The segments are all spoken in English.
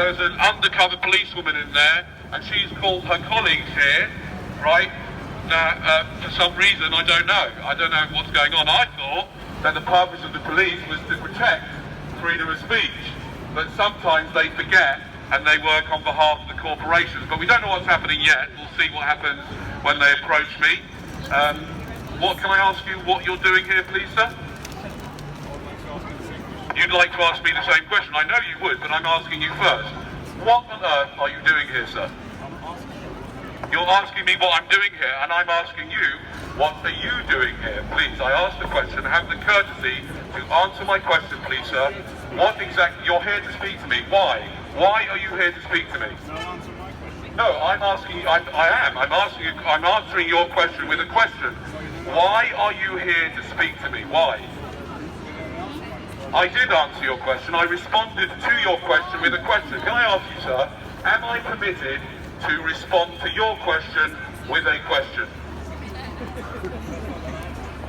there's an undercover policewoman in there, and she's called her colleagues here, right? Now, for some reason, I don't know what's going on. I thought that the purpose of the police was to protect freedom of speech, but sometimes they forget and they work on behalf of the corporations. But we don't know what's happening yet. We'll see what happens when they approach me. What can I ask you what you're doing here, please, sir? You'd like to ask me the same question. I know you would, but I'm asking you first. What on earth are you doing here, sir? You're asking me what I'm doing here, and I'm asking you, what are you doing here? Please, I asked the question. Have the courtesy to answer my question, please, sir. What exactly? You're here to speak to me. Why? Why are you here to speak to me? No, I'm asking you. I'm asking you. I'm answering your question with a question. Why are you here to speak to me? Why? I did answer your question. I responded to your question with a question. Can I ask you, sir, am I permitted to respond to your question with a question?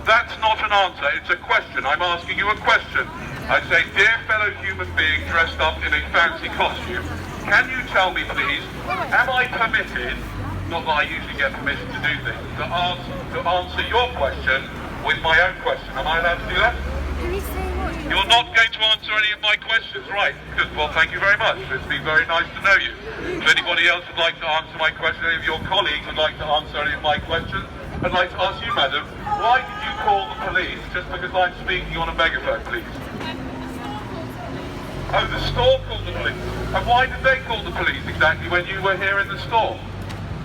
That's not an answer, it's a question. I'm asking you a question. I say, dear fellow human being dressed up in a fancy costume, can you tell me please, am I permitted, not that I usually get permission to do things, to answer your question with my own question? Am I allowed to do that? You're not going to answer any of my questions, right? Good, well thank you very much. It's been very nice to know you. If anybody else would like to answer my question, any of your colleagues would like to answer any of my questions, I'd like to ask you, madam, why did you call the police just because I'm speaking on a megaphone, please? Oh, the store called the police. And why did they call the police exactly when you were here in the store?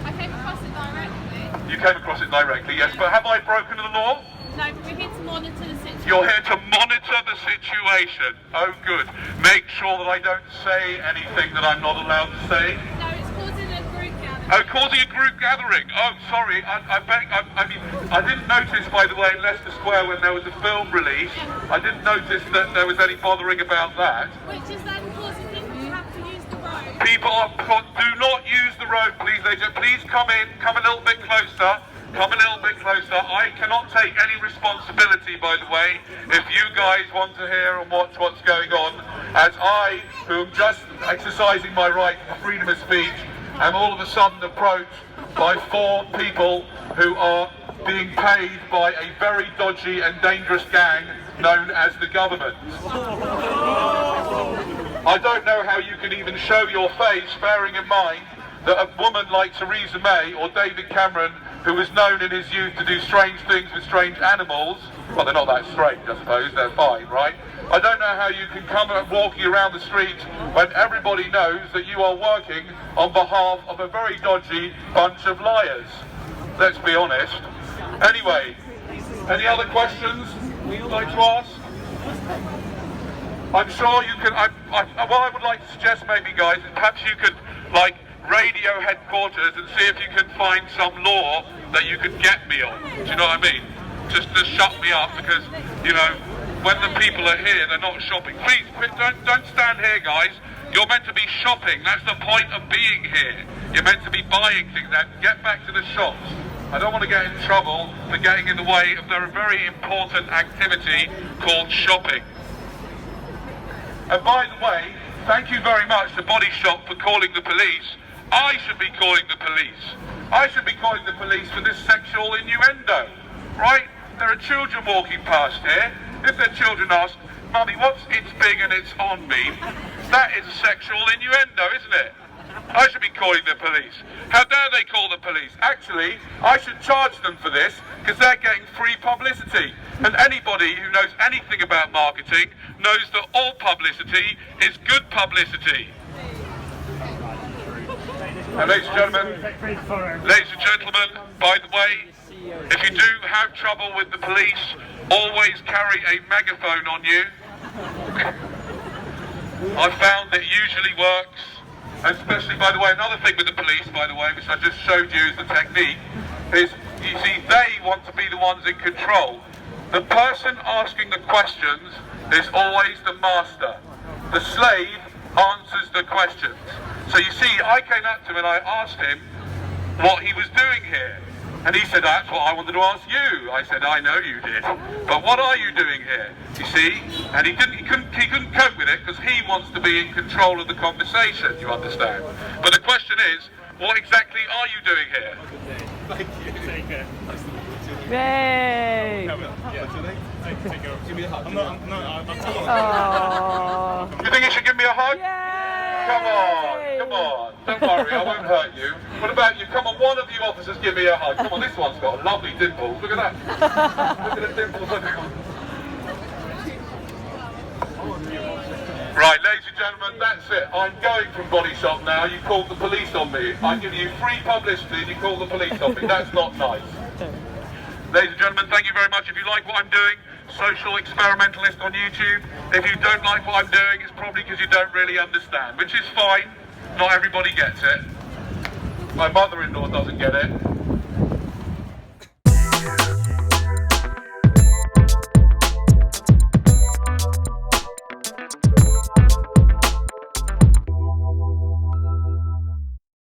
I came across it directly. You came across it directly, yes, but have I broken the law? No, but we're here to monitor the situation. You're here to monitor the situation. Oh, good. Make sure that I don't say anything that I'm not allowed to say. No, it's causing a group gathering. Oh, causing a group gathering. Oh, sorry. I didn't notice, by the way, in Leicester Square when there was a film release, I didn't notice that there was any bothering about that. Which is then causing people to have to use the road. People do not use the road, please. Please come in. Come a little bit closer. Come a little bit closer. I cannot take any responsibility, by the way, if you guys want to hear and watch what's going on, as I, who am just exercising my right to freedom of speech, am all of a sudden approached by 4 people who are being paid by a very dodgy and dangerous gang known as the government. I don't know how you can even show your face, bearing in mind that a woman like Theresa May or David Cameron, who was known in his youth to do strange things with strange animals, well, they're not that strange, I suppose, they're fine, right? I don't know how you can come walking around the streets when everybody knows that you are working on behalf of a very dodgy bunch of liars. Let's be honest. Anyway, any other questions you'd like to ask? I'm sure you can, what I would like to suggest maybe, guys, is perhaps you could, like, radio headquarters and see if you can find some law that you could get me on. Do you know what I mean? Just to shut me up, because, you know, when the people are here, they're not shopping. Please, quit, don't stand here, guys. You're meant to be shopping. That's the point of being here. You're meant to be buying things. Now, get back to the shops. I don't want to get in trouble for getting in the way of their very important activity called shopping. And by the way, thank you very much, the Body Shop, for calling the police. I should be calling the police. I should be calling the police for this sexual innuendo, right? There are children walking past here. If their children ask, Mummy, what's it's big and it's on me? That is a sexual innuendo, isn't it? I should be calling the police. How dare they call the police? Actually, I should charge them for this because they're getting free publicity. And anybody who knows anything about marketing knows that all publicity is good publicity. Now, ladies and gentlemen, by the way, if you do have trouble with the police, always carry a megaphone on you. I've found that it usually works, and especially, by the way, another thing with the police, by the way, which I just showed you as the technique, is, you see, they want to be the ones in control. The person asking the questions is always the master. The slave answers the questions. So you see, I came up to him and I asked him what he was doing here. And he said, that's what I wanted to ask you. I said, I know you did. But what are you doing here? You see? And he couldn't cope with it because he wants to be in control of the conversation, you understand? But the question is, what exactly are you doing here? Thank you. Take care. Nice to meet you. Yay! Take care. Give me a hug. I'm You think you should give me a hug? Yay! Come on. Don't worry, I won't hurt you. What about you? Come on, one of you officers give me a hug. Come on, this one's got lovely dimples. Look at that. Look at the dimples. Right, ladies and gentlemen, that's it. I'm going from Body Shop now. You called the police on me. I give you free publicity and you call the police on me. That's not nice. Ladies and gentlemen, thank you very much. If you like what I'm doing, Social Experimentalist on YouTube. If you don't like what I'm doing, it's probably because you don't really understand, which is fine. Not everybody gets it. My mother-in-law doesn't get it.